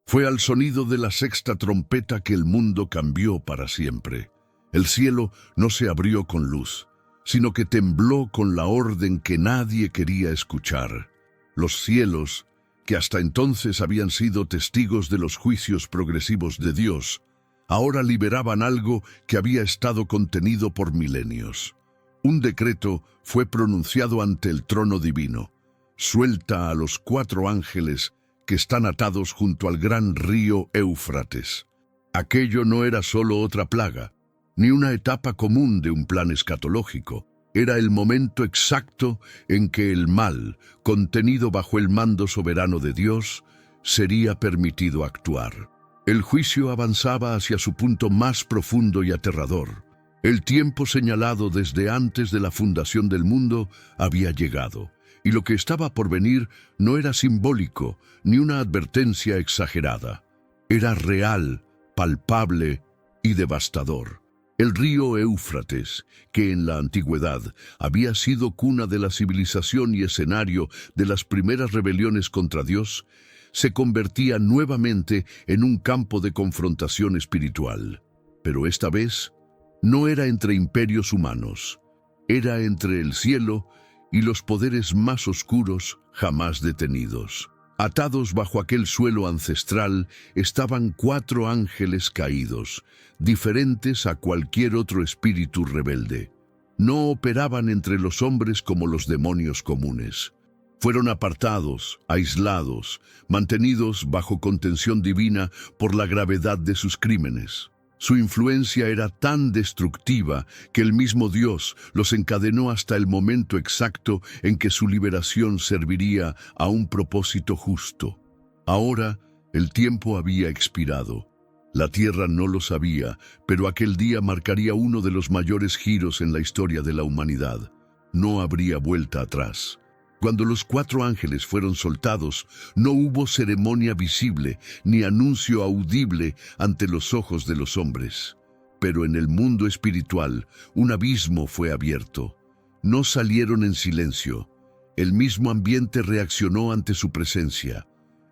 Fue al sonido de la sexta trompeta que el mundo cambió para siempre. El cielo no se abrió con luz, sino que tembló con la orden que nadie quería escuchar. Los cielos, que hasta entonces habían sido testigos de los juicios progresivos de Dios, ahora liberaban algo que había estado contenido por milenios. Un decreto fue pronunciado ante el trono divino. Suelta a los 4 ángeles que están atados junto al gran río Éufrates. Aquello no era solo otra plaga, ni una etapa común de un plan escatológico. Era el momento exacto en que el mal, contenido bajo el mando soberano de Dios, sería permitido actuar. El juicio avanzaba hacia su punto más profundo y aterrador. El tiempo señalado desde antes de la fundación del mundo había llegado, y lo que estaba por venir no era simbólico ni una advertencia exagerada. Era real, palpable y devastador. El río Éufrates, que en la antigüedad había sido cuna de la civilización y escenario de las primeras rebeliones contra Dios, se convertía nuevamente en un campo de confrontación espiritual. Pero esta vez no era entre imperios humanos, era entre el cielo y los poderes más oscuros jamás detenidos. Atados bajo aquel suelo ancestral estaban 4 ángeles caídos, diferentes a cualquier otro espíritu rebelde. No operaban entre los hombres como los demonios comunes. Fueron apartados, aislados, mantenidos bajo contención divina por la gravedad de sus crímenes. Su influencia era tan destructiva que el mismo Dios los encadenó hasta el momento exacto en que su liberación serviría a un propósito justo. Ahora, el tiempo había expirado. La tierra no lo sabía, pero aquel día marcaría uno de los mayores giros en la historia de la humanidad. No habría vuelta atrás. Cuando los 4 ángeles fueron soltados, no hubo ceremonia visible ni anuncio audible ante los ojos de los hombres. Pero en el mundo espiritual, un abismo fue abierto. No salieron en silencio. El mismo ambiente reaccionó ante su presencia.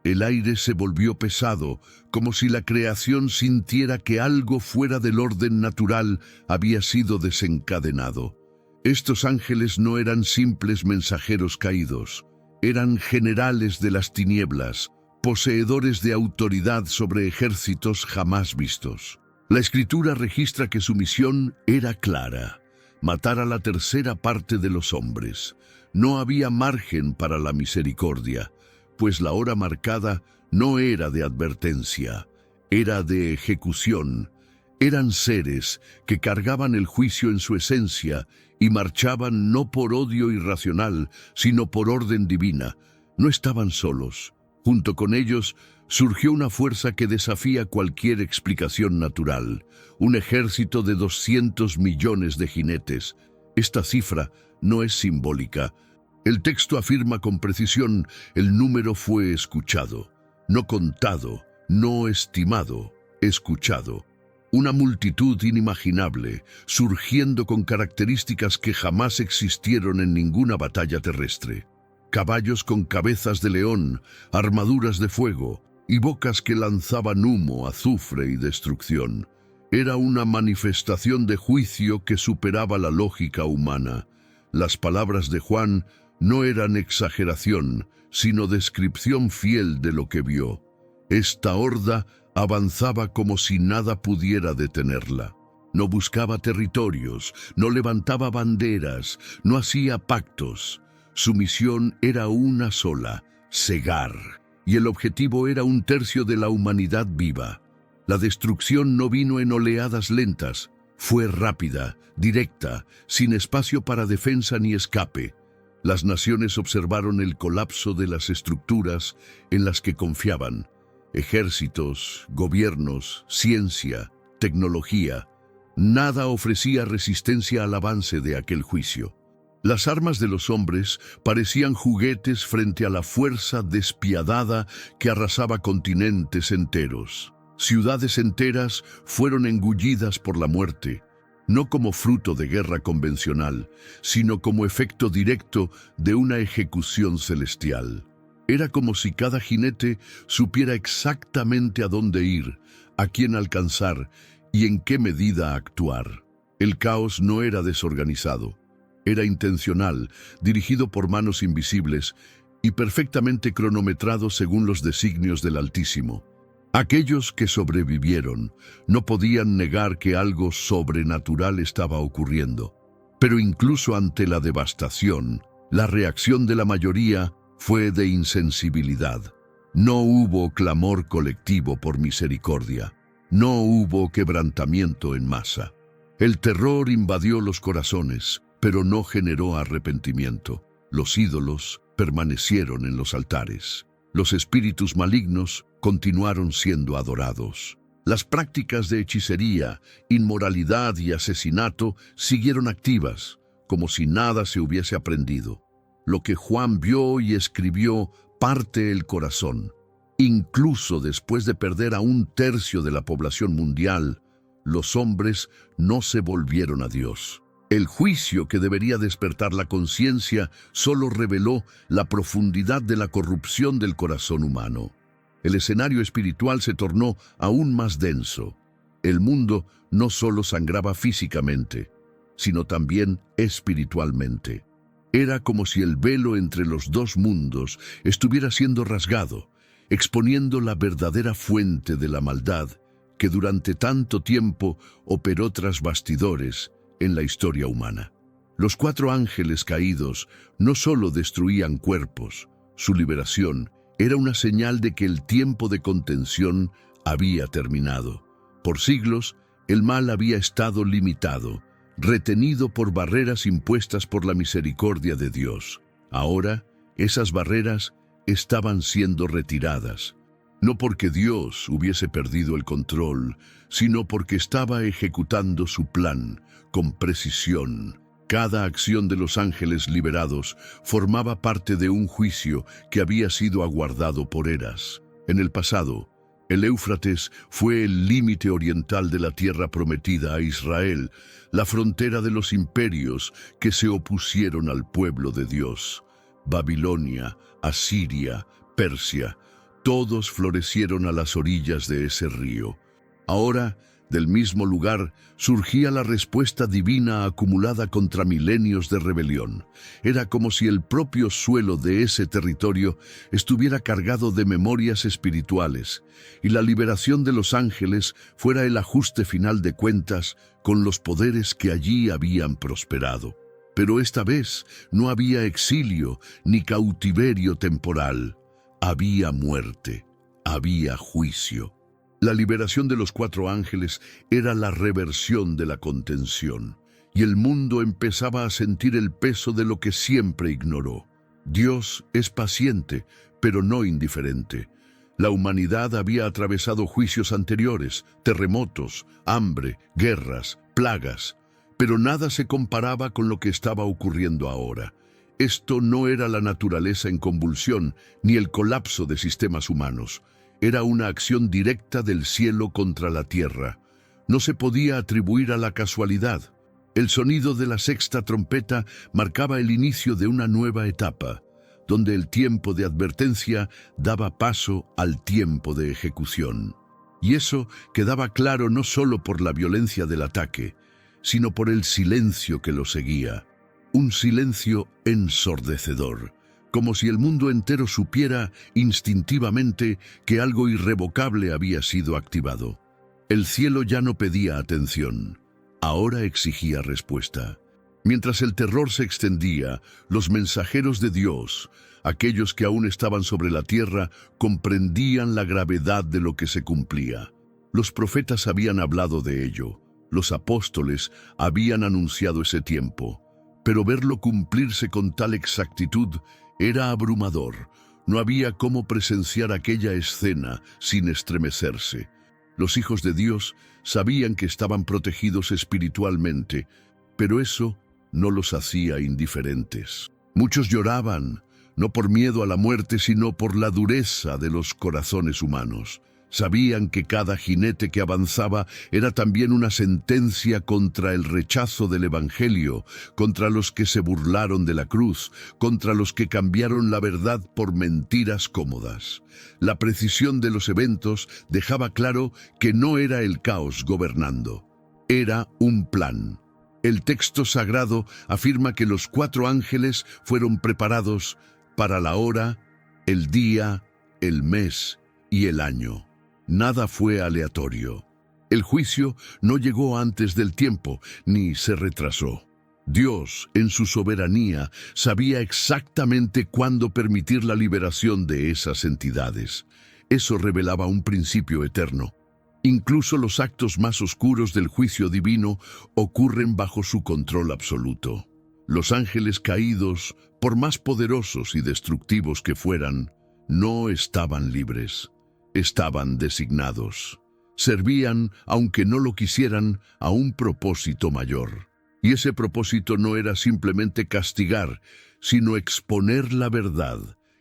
El aire se volvió pesado, como si la creación sintiera que algo fuera del orden natural había sido desencadenado. Estos ángeles no eran simples mensajeros caídos, eran generales de las tinieblas, poseedores de autoridad sobre ejércitos jamás vistos. La Escritura registra que su misión era clara: matar a la tercera parte de los hombres. No había margen para la misericordia, pues la hora marcada no era de advertencia, era de ejecución. Eran seres que cargaban el juicio en su esencia y marchaban no por odio irracional, sino por orden divina. No estaban solos. Junto con ellos surgió una fuerza que desafía cualquier explicación natural, un ejército de 200 millones de jinetes. Esta cifra no es simbólica. El texto afirma con precisión: el número fue escuchado, no contado, no estimado, escuchado. Una multitud inimaginable, surgiendo con características que jamás existieron en ninguna batalla terrestre. Caballos con cabezas de león, armaduras de fuego y bocas que lanzaban humo, azufre y destrucción. Era una manifestación de juicio que superaba la lógica humana. Las palabras de Juan no eran exageración, sino descripción fiel de lo que vio. Esta horda avanzaba como si nada pudiera detenerla. No buscaba territorios, no levantaba banderas, no hacía pactos. Su misión era una sola: cegar. Y el objetivo era 1/3 de la humanidad viva. La destrucción no vino en oleadas lentas, fue rápida, directa, sin espacio para defensa ni escape. Las naciones observaron el colapso de las estructuras en las que confiaban. Ejércitos, gobiernos, ciencia, tecnología. Nada ofrecía resistencia al avance de aquel juicio. Las armas de los hombres parecían juguetes frente a la fuerza despiadada que arrasaba continentes enteros. Ciudades enteras fueron engullidas por la muerte, no como fruto de guerra convencional, sino como efecto directo de una ejecución celestial. Era como si cada jinete supiera exactamente a dónde ir, a quién alcanzar y en qué medida actuar. El caos no era desorganizado, era intencional, dirigido por manos invisibles y perfectamente cronometrado según los designios del Altísimo. Aquellos que sobrevivieron no podían negar que algo sobrenatural estaba ocurriendo, pero incluso ante la devastación, la reacción de la mayoría fue de insensibilidad. No hubo clamor colectivo por misericordia, no hubo quebrantamiento en masa. El terror invadió los corazones, pero no generó arrepentimiento. Los ídolos permanecieron en los altares. Los espíritus malignos continuaron siendo adorados. Las prácticas de hechicería, inmoralidad y asesinato siguieron activas, como si nada se hubiese aprendido. Lo que Juan vio y escribió parte el corazón. Incluso después de perder a 1/3 de la población mundial, los hombres no se volvieron a Dios. El juicio que debería despertar la conciencia solo reveló la profundidad de la corrupción del corazón humano. El escenario espiritual se tornó aún más denso. El mundo no solo sangraba físicamente, sino también espiritualmente. Era como si el velo entre los dos mundos estuviera siendo rasgado, exponiendo la verdadera fuente de la maldad que durante tanto tiempo operó tras bastidores en la historia humana. Los 4 ángeles caídos no solo destruían cuerpos, su liberación era una señal de que el tiempo de contención había terminado. Por siglos, el mal había estado limitado, retenido por barreras impuestas por la misericordia de Dios. Ahora, esas barreras estaban siendo retiradas, no porque Dios hubiese perdido el control, sino porque estaba ejecutando su plan con precisión. Cada acción de los ángeles liberados formaba parte de un juicio que había sido aguardado por eras. En el pasado, el Éufrates fue el límite oriental de la tierra prometida a Israel, la frontera de los imperios que se opusieron al pueblo de Dios. Babilonia, Asiria, Persia, todos florecieron a las orillas de ese río. Ahora, del mismo lugar, surgía la respuesta divina acumulada contra milenios de rebelión. Era como si el propio suelo de ese territorio estuviera cargado de memorias espirituales, y la liberación de los ángeles fuera el ajuste final de cuentas con los poderes que allí habían prosperado. Pero esta vez no había exilio ni cautiverio temporal. Había muerte, había juicio. La liberación de los 4 ángeles era la reversión de la contención, y el mundo empezaba a sentir el peso de lo que siempre ignoró. Dios es paciente, pero no indiferente. La humanidad había atravesado juicios anteriores, terremotos, hambre, guerras, plagas, pero nada se comparaba con lo que estaba ocurriendo ahora. Esto no era la naturaleza en convulsión, ni el colapso de sistemas humanos. Era una acción directa del cielo contra la tierra. No se podía atribuir a la casualidad. El sonido de la 6ª trompeta marcaba el inicio de una nueva etapa, donde el tiempo de advertencia daba paso al tiempo de ejecución. Y eso quedaba claro no solo por la violencia del ataque, sino por el silencio que lo seguía. Un silencio ensordecedor, como si el mundo entero supiera instintivamente que algo irrevocable había sido activado. El cielo ya no pedía atención, ahora exigía respuesta. Mientras el terror se extendía, los mensajeros de Dios, aquellos que aún estaban sobre la tierra, comprendían la gravedad de lo que se cumplía. Los profetas habían hablado de ello, los apóstoles habían anunciado ese tiempo, pero verlo cumplirse con tal exactitud era abrumador. No había cómo presenciar aquella escena sin estremecerse. Los hijos de Dios sabían que estaban protegidos espiritualmente, pero eso no los hacía indiferentes. Muchos lloraban, no por miedo a la muerte, sino por la dureza de los corazones humanos. Sabían que cada jinete que avanzaba era también una sentencia contra el rechazo del Evangelio, contra los que se burlaron de la cruz, contra los que cambiaron la verdad por mentiras cómodas. La precisión de los eventos dejaba claro que no era el caos gobernando, era un plan. El texto sagrado afirma que los 4 ángeles fueron preparados para la hora, el día, el mes y el año. Nada fue aleatorio. El juicio no llegó antes del tiempo, ni se retrasó. Dios, en su soberanía, sabía exactamente cuándo permitir la liberación de esas entidades. Eso revelaba un principio eterno. Incluso los actos más oscuros del juicio divino ocurren bajo su control absoluto. Los ángeles caídos, por más poderosos y destructivos que fueran, no estaban libres. Estaban designados. Servían, aunque no lo quisieran, a un propósito mayor. Y ese propósito no era simplemente castigar, sino exponer la verdad.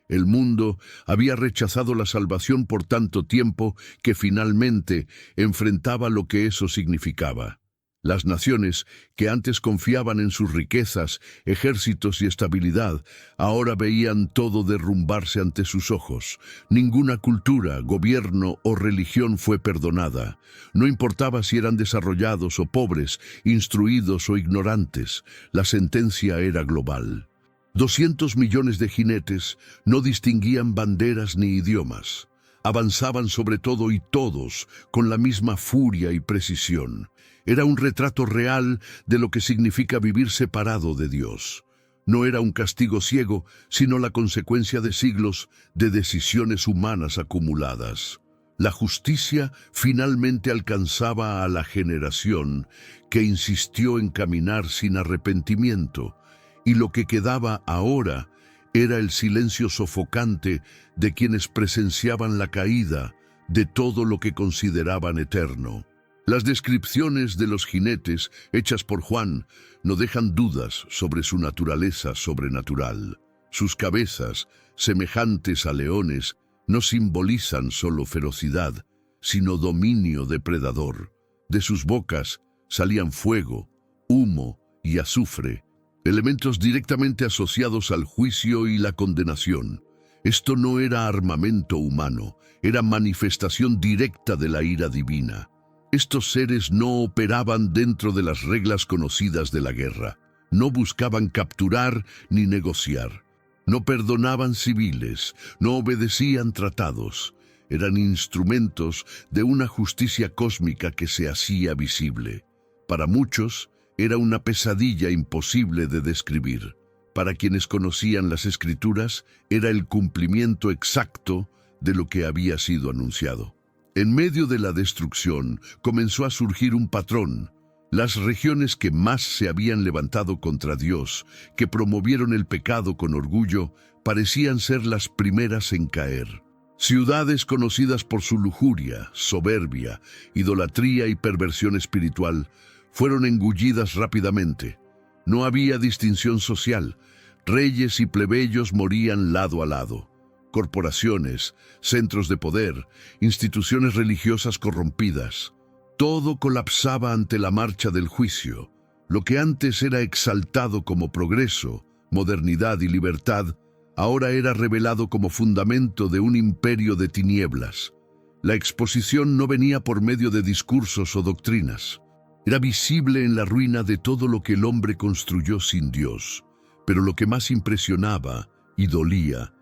El mundo había rechazado la salvación por tanto tiempo que finalmente enfrentaba lo que eso significaba. Las naciones, que antes confiaban en sus riquezas, ejércitos y estabilidad, ahora veían todo derrumbarse ante sus ojos. Ninguna cultura, gobierno o religión fue perdonada. No importaba si eran desarrollados o pobres, instruidos o ignorantes, la sentencia era global. 200 millones de jinetes no distinguían banderas ni idiomas. Avanzaban sobre todo y todos con la misma furia y precisión. Era un retrato real de lo que significa vivir separado de Dios. No era un castigo ciego, sino la consecuencia de siglos de decisiones humanas acumuladas. La justicia finalmente alcanzaba a la generación que insistió en caminar sin arrepentimiento, y lo que quedaba ahora era el silencio sofocante de quienes presenciaban la caída de todo lo que consideraban eterno. Las descripciones de los jinetes hechas por Juan no dejan dudas sobre su naturaleza sobrenatural. Sus cabezas, semejantes a leones, no simbolizan solo ferocidad, sino dominio depredador. De sus bocas salían fuego, humo y azufre, elementos directamente asociados al juicio y la condenación. Esto no era armamento humano, era manifestación directa de la ira divina. Estos seres no operaban dentro de las reglas conocidas de la guerra. No buscaban capturar ni negociar. No perdonaban civiles, no obedecían tratados. Eran instrumentos de una justicia cósmica que se hacía visible. Para muchos, era una pesadilla imposible de describir. Para quienes conocían las Escrituras, era el cumplimiento exacto de lo que había sido anunciado. En medio de la destrucción comenzó a surgir un patrón. Las regiones que más se habían levantado contra Dios, que promovieron el pecado con orgullo, parecían ser las primeras en caer. Ciudades conocidas por su lujuria, soberbia, idolatría y perversión espiritual, fueron engullidas rápidamente. No había distinción social. Reyes y plebeyos morían lado a lado. Corporaciones, centros de poder, instituciones religiosas corrompidas. Todo colapsaba ante la marcha del juicio. Lo que antes era exaltado como progreso, modernidad y libertad, ahora era revelado como fundamento de un imperio de tinieblas. La exposición no venía por medio de discursos o doctrinas. Era visible en la ruina de todo lo que el hombre construyó sin Dios. Pero lo que más impresionaba y dolía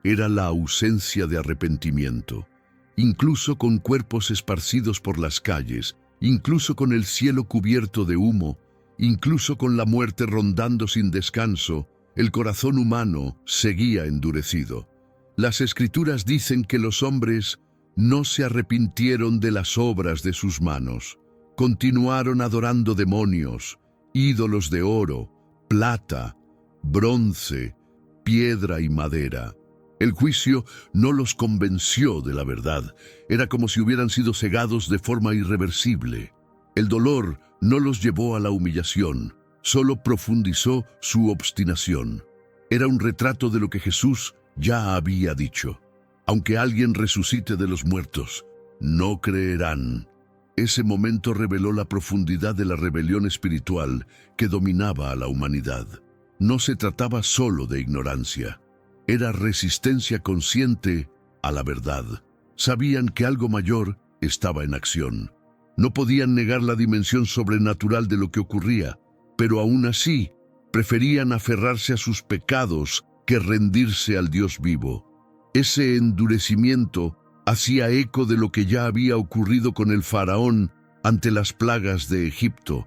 era la ausencia de arrepentimiento. Incluso con cuerpos esparcidos por las calles, incluso con el cielo cubierto de humo, incluso con la muerte rondando sin descanso, el corazón humano seguía endurecido. Las Escrituras dicen que los hombres no se arrepintieron de las obras de sus manos. Continuaron adorando demonios, ídolos de oro, plata, bronce, piedra y madera. El juicio no los convenció de la verdad. Era como si hubieran sido cegados de forma irreversible. El dolor no los llevó a la humillación, solo profundizó su obstinación. Era un retrato de lo que Jesús ya había dicho. Aunque alguien resucite de los muertos, no creerán. Ese momento reveló la profundidad de la rebelión espiritual que dominaba a la humanidad. No se trataba solo de ignorancia, era resistencia consciente a la verdad. Sabían que algo mayor estaba en acción. No podían negar la dimensión sobrenatural de lo que ocurría, pero aún así preferían aferrarse a sus pecados que rendirse al Dios vivo. Ese endurecimiento hacía eco de lo que ya había ocurrido con el faraón ante las plagas de Egipto.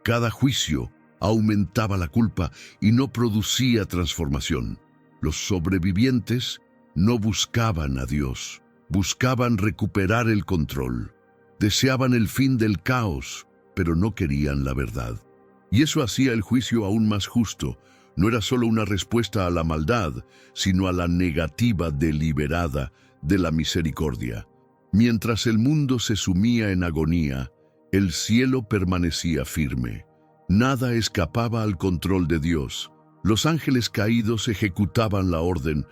Cada juicio aumentaba la culpa y no producía transformación. Los sobrevivientes no buscaban a Dios, buscaban recuperar el control. Deseaban el fin del caos, pero no querían la verdad. Y eso hacía el juicio aún más justo. No era solo una respuesta a la maldad, sino a la negativa deliberada de la misericordia. Mientras el mundo se sumía en agonía, el cielo permanecía firme. Nada escapaba al control de Dios. Los ángeles caídos ejecutaban la orden,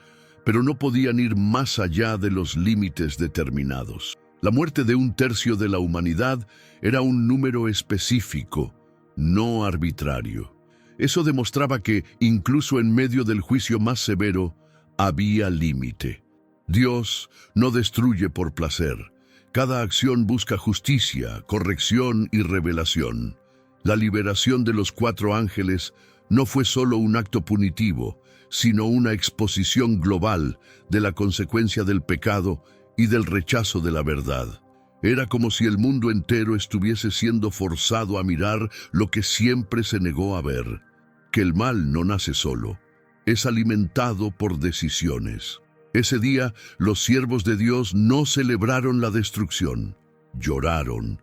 pero no podían ir más allá de los límites determinados. La muerte de 1/3 de la humanidad era un número específico, no arbitrario. Eso demostraba que, incluso en medio del juicio más severo, había límite. Dios no destruye por placer. Cada acción busca justicia, corrección y revelación. La liberación de los 4 ángeles no fue solo un acto punitivo, sino una exposición global de la consecuencia del pecado y del rechazo de la verdad. Era como si el mundo entero estuviese siendo forzado a mirar lo que siempre se negó a ver, que el mal no nace solo, es alimentado por decisiones. Ese día, los siervos de Dios no celebraron la destrucción, lloraron,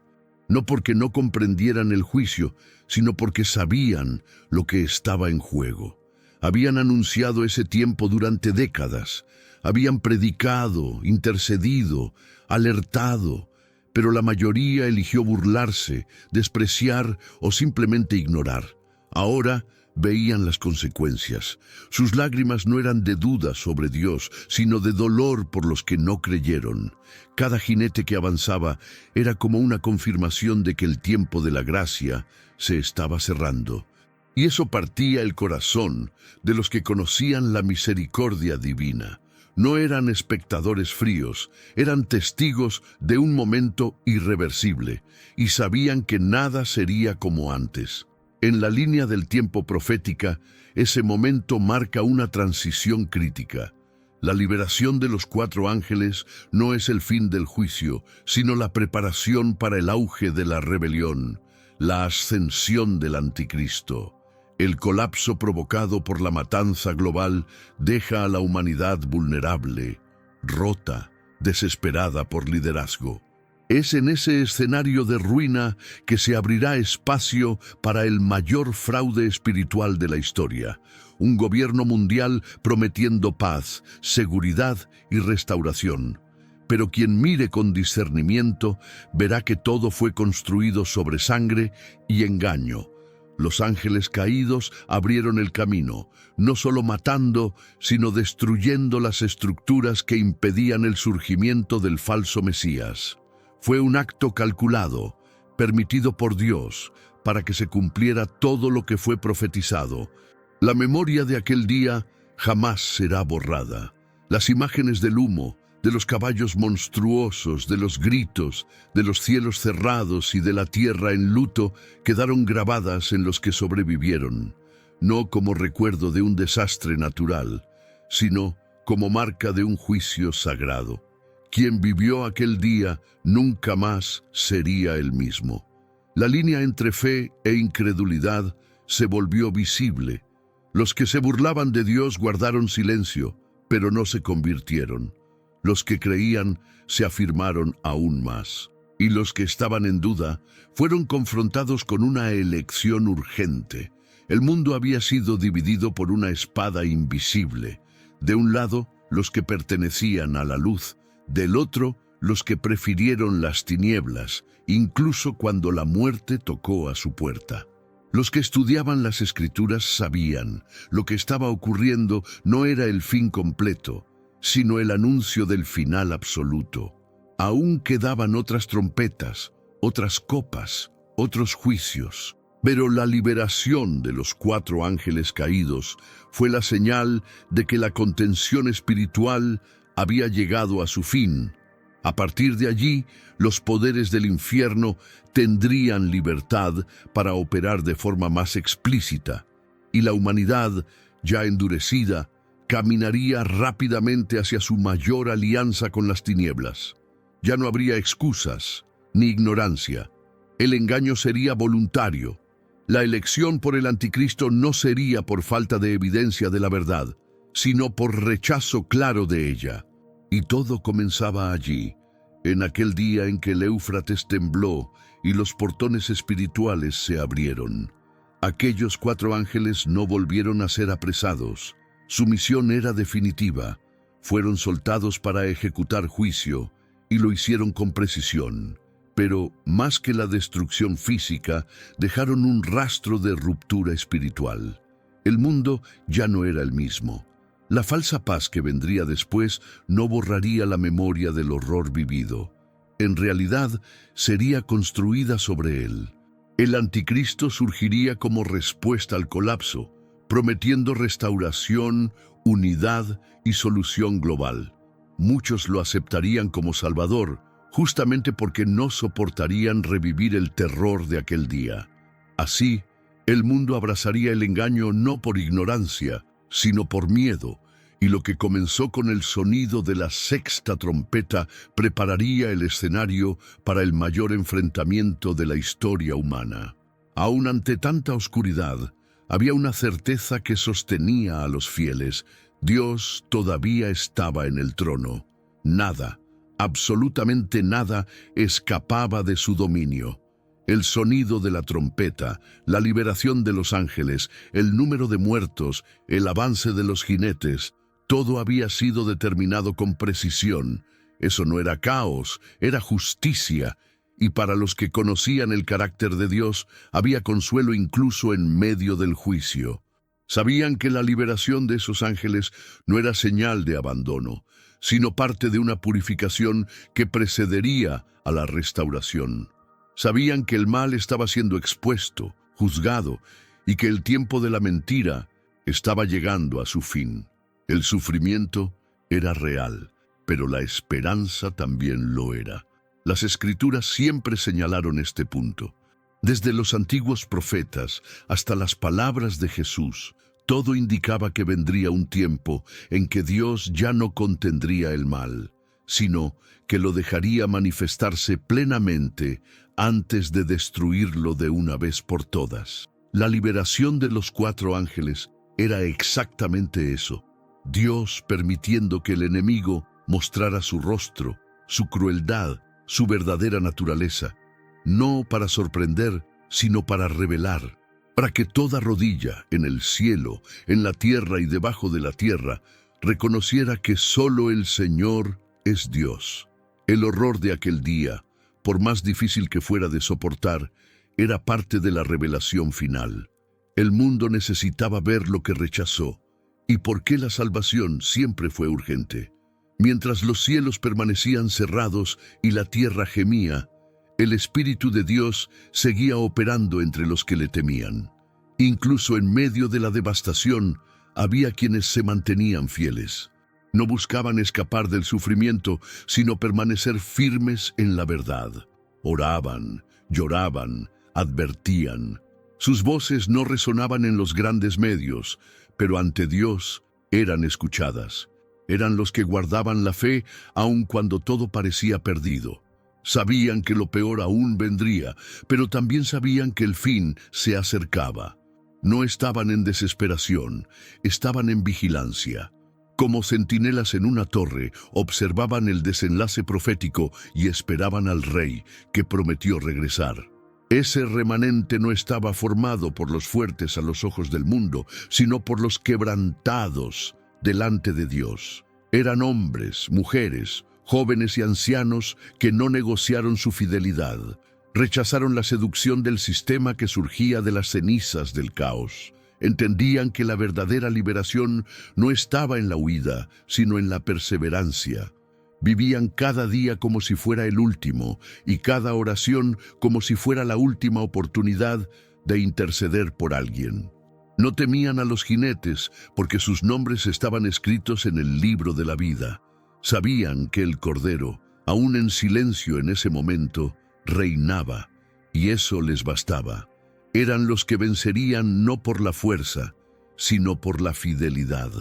no porque no comprendieran el juicio, sino porque sabían lo que estaba en juego. Habían anunciado ese tiempo durante décadas, habían predicado, intercedido, alertado, pero la mayoría eligió burlarse, despreciar o simplemente ignorar. Ahora veían las consecuencias. Sus lágrimas no eran de duda sobre Dios, sino de dolor por los que no creyeron. Cada jinete que avanzaba era como una confirmación de que el tiempo de la gracia se estaba cerrando. Y eso partía el corazón de los que conocían la misericordia divina. No eran espectadores fríos, eran testigos de un momento irreversible y sabían que nada sería como antes. En la línea del tiempo profética, ese momento marca una transición crítica. La liberación de los 4 ángeles no es el fin del juicio, sino la preparación para el auge de la rebelión, la ascensión del anticristo. El colapso provocado por la matanza global deja a la humanidad vulnerable, rota, desesperada por liderazgo. Es en ese escenario de ruina que se abrirá espacio para el mayor fraude espiritual de la historia, un gobierno mundial prometiendo paz, seguridad y restauración. Pero quien mire con discernimiento verá que todo fue construido sobre sangre y engaño. Los ángeles caídos abrieron el camino, no solo matando, sino destruyendo las estructuras que impedían el surgimiento del falso Mesías. Fue un acto calculado, permitido por Dios, para que se cumpliera todo lo que fue profetizado. La memoria de aquel día jamás será borrada. Las imágenes del humo, de los caballos monstruosos, de los gritos, de los cielos cerrados y de la tierra en luto quedaron grabadas en los que sobrevivieron, no como recuerdo de un desastre natural, sino como marca de un juicio sagrado. Quien vivió aquel día nunca más sería el mismo. La línea entre fe e incredulidad se volvió visible. Los que se burlaban de Dios guardaron silencio, pero no se convirtieron. Los que creían se afirmaron aún más, y los que estaban en duda fueron confrontados con una elección urgente. El mundo había sido dividido por una espada invisible. De un lado, los que pertenecían a la luz, del otro, los que prefirieron las tinieblas, incluso cuando la muerte tocó a su puerta. Los que estudiaban las Escrituras sabían, lo que estaba ocurriendo no era el fin completo, sino el anuncio del final absoluto. Aún quedaban otras trompetas, otras copas, otros juicios. Pero la liberación de los 4 ángeles caídos fue la señal de que la contención espiritual había llegado a su fin. A partir de allí, los poderes del infierno tendrían libertad para operar de forma más explícita, y la humanidad, ya endurecida, caminaría rápidamente hacia su mayor alianza con las tinieblas. Ya no habría excusas ni ignorancia. El engaño sería voluntario. La elección por el anticristo no sería por falta de evidencia de la verdad, sino por rechazo claro de ella. Y todo comenzaba allí, en aquel día en que el Éufrates tembló y los portones espirituales se abrieron. Aquellos 4 ángeles no volvieron a ser apresados. Su misión era definitiva. Fueron soltados para ejecutar juicio y lo hicieron con precisión. Pero, más que la destrucción física, dejaron un rastro de ruptura espiritual. El mundo ya no era el mismo. La falsa paz que vendría después no borraría la memoria del horror vivido. En realidad, sería construida sobre él. El anticristo surgiría como respuesta al colapso, prometiendo restauración, unidad y solución global. Muchos lo aceptarían como salvador, justamente porque no soportarían revivir el terror de aquel día. Así, el mundo abrazaría el engaño no por ignorancia, sino por miedo, y lo que comenzó con el sonido de la 6ª trompeta prepararía el escenario para el mayor enfrentamiento de la historia humana. Aún ante tanta oscuridad, había una certeza que sostenía a los fieles. Dios todavía estaba en el trono. Nada, absolutamente nada, escapaba de su dominio. El sonido de la trompeta, la liberación de los ángeles, el número de muertos, el avance de los jinetes, todo había sido determinado con precisión. Eso no era caos, era justicia, y para los que conocían el carácter de Dios, había consuelo incluso en medio del juicio. Sabían que la liberación de esos ángeles no era señal de abandono, sino parte de una purificación que precedería a la restauración. Sabían que el mal estaba siendo expuesto, juzgado, y que el tiempo de la mentira estaba llegando a su fin. El sufrimiento era real, pero la esperanza también lo era. Las Escrituras siempre señalaron este punto. Desde los antiguos profetas hasta las palabras de Jesús, todo indicaba que vendría un tiempo en que Dios ya no contendría el mal, sino que lo dejaría manifestarse plenamente antes de destruirlo de una vez por todas. La liberación de los 4 ángeles era exactamente eso. Dios permitiendo que el enemigo mostrara su rostro, su crueldad, su verdadera naturaleza, no para sorprender, sino para revelar, para que toda rodilla en el cielo, en la tierra y debajo de la tierra reconociera que solo el Señor es Dios. El horror de aquel día, por más difícil que fuera de soportar, era parte de la revelación final. El mundo necesitaba ver lo que rechazó, y por qué la salvación siempre fue urgente. Mientras los cielos permanecían cerrados y la tierra gemía, el Espíritu de Dios seguía operando entre los que le temían. Incluso en medio de la devastación, había quienes se mantenían fieles. No buscaban escapar del sufrimiento, sino permanecer firmes en la verdad. Oraban, lloraban, advertían. Sus voces no resonaban en los grandes medios, pero ante Dios eran escuchadas. Eran los que guardaban la fe aun cuando todo parecía perdido. Sabían que lo peor aún vendría, pero también sabían que el fin se acercaba. No estaban en desesperación, estaban en vigilancia. Como centinelas en una torre, observaban el desenlace profético y esperaban al Rey, que prometió regresar. Ese remanente no estaba formado por los fuertes a los ojos del mundo, sino por los quebrantados delante de Dios. Eran hombres, mujeres, jóvenes y ancianos que no negociaron su fidelidad. Rechazaron la seducción del sistema que surgía de las cenizas del caos. Entendían que la verdadera liberación no estaba en la huida, sino en la perseverancia. Vivían cada día como si fuera el último y cada oración como si fuera la última oportunidad de interceder por alguien. No temían a los jinetes porque sus nombres estaban escritos en el libro de la vida. Sabían que el Cordero, aún en silencio en ese momento, reinaba, y eso les bastaba. Eran los que vencerían no por la fuerza, sino por la fidelidad.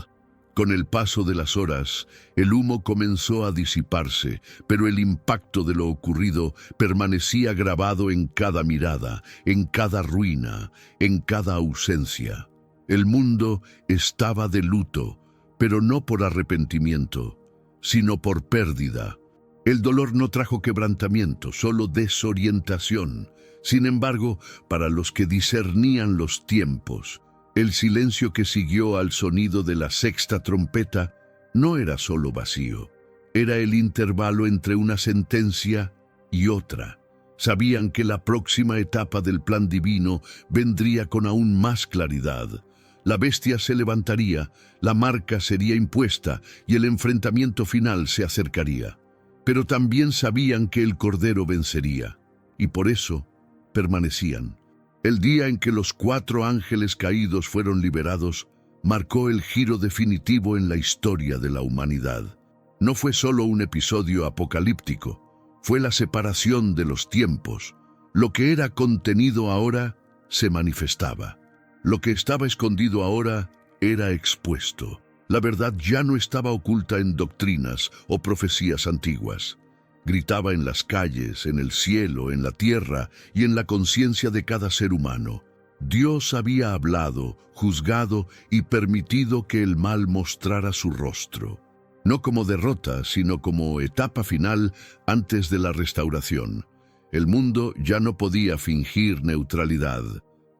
Con el paso de las horas, el humo comenzó a disiparse, pero el impacto de lo ocurrido permanecía grabado en cada mirada, en cada ruina, en cada ausencia. El mundo estaba de luto, pero no por arrepentimiento, sino por pérdida. El dolor no trajo quebrantamiento, solo desorientación. Sin embargo, para los que discernían los tiempos, el silencio que siguió al sonido de la sexta trompeta no era solo vacío, era el intervalo entre una sentencia y otra. Sabían que la próxima etapa del plan divino vendría con aún más claridad. La bestia se levantaría, la marca sería impuesta y el enfrentamiento final se acercaría. Pero también sabían que el Cordero vencería, y por eso permanecían. El día en que los 4 ángeles caídos fueron liberados, marcó el giro definitivo en la historia de la humanidad. No fue solo un episodio apocalíptico, fue la separación de los tiempos. Lo que era contenido ahora se manifestaba. Lo que estaba escondido ahora era expuesto. La verdad ya no estaba oculta en doctrinas o profecías antiguas. Gritaba en las calles, en el cielo, en la tierra y en la conciencia de cada ser humano. Dios había hablado, juzgado y permitido que el mal mostrara su rostro. No como derrota, sino como etapa final antes de la restauración. El mundo ya no podía fingir neutralidad.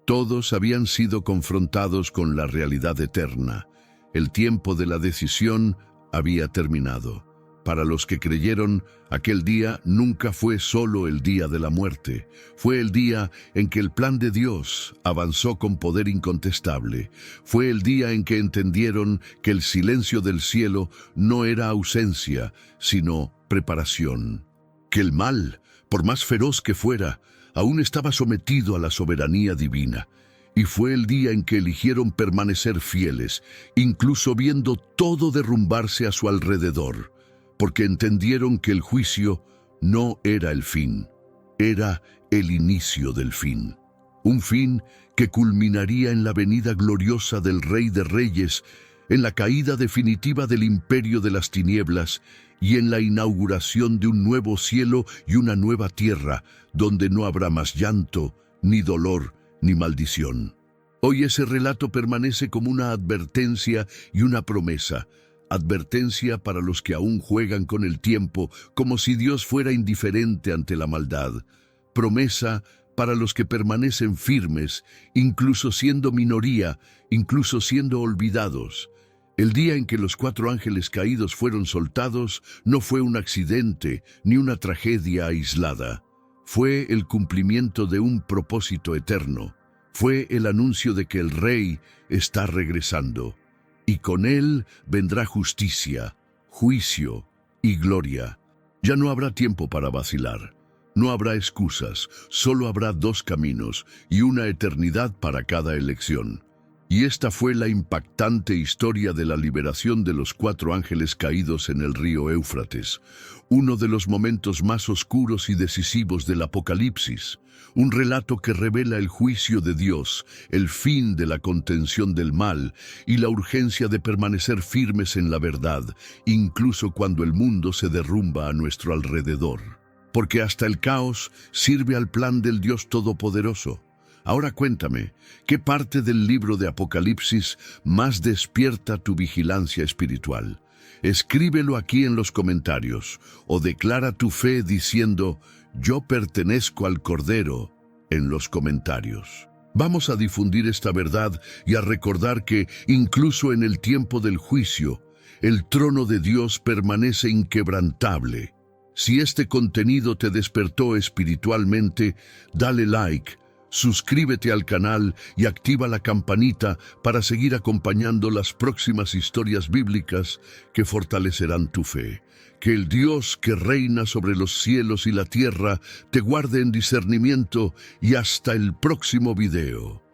Todos habían sido confrontados con la realidad eterna. El tiempo de la decisión había terminado. Para los que creyeron, aquel día nunca fue solo el día de la muerte. Fue el día en que el plan de Dios avanzó con poder incontestable. Fue el día en que entendieron que el silencio del cielo no era ausencia, sino preparación. Que el mal, por más feroz que fuera, aún estaba sometido a la soberanía divina. Y fue el día en que eligieron permanecer fieles, incluso viendo todo derrumbarse a su alrededor, porque entendieron que el juicio no era el fin, era el inicio del fin. Un fin que culminaría en la venida gloriosa del Rey de Reyes, en la caída definitiva del imperio de las tinieblas y en la inauguración de un nuevo cielo y una nueva tierra, donde no habrá más llanto, ni dolor, ni maldición. Hoy ese relato permanece como una advertencia y una promesa. Advertencia para los que aún juegan con el tiempo como si Dios fuera indiferente ante la maldad. Promesa para los que permanecen firmes, incluso siendo minoría, incluso siendo olvidados. El día en que los 4 ángeles caídos fueron soltados no fue un accidente ni una tragedia aislada. Fue el cumplimiento de un propósito eterno. Fue el anuncio de que el Rey está regresando. Y con él vendrá justicia, juicio y gloria. Ya no habrá tiempo para vacilar. No habrá excusas, solo habrá 2 caminos y una eternidad para cada elección. Y esta fue la impactante historia de la liberación de los 4 ángeles caídos en el río Éufrates, uno de los momentos más oscuros y decisivos del Apocalipsis, un relato que revela el juicio de Dios, el fin de la contención del mal y la urgencia de permanecer firmes en la verdad, incluso cuando el mundo se derrumba a nuestro alrededor. Porque hasta el caos sirve al plan del Dios Todopoderoso. Ahora cuéntame, ¿qué parte del libro de Apocalipsis más despierta tu vigilancia espiritual? Escríbelo aquí en los comentarios o declara tu fe diciendo, yo pertenezco al Cordero, en los comentarios. Vamos a difundir esta verdad y a recordar que, incluso en el tiempo del juicio, el trono de Dios permanece inquebrantable. Si este contenido te despertó espiritualmente, dale like, suscríbete al canal y activa la campanita para seguir acompañando las próximas historias bíblicas que fortalecerán tu fe. Que el Dios que reina sobre los cielos y la tierra te guarde en discernimiento y hasta el próximo video.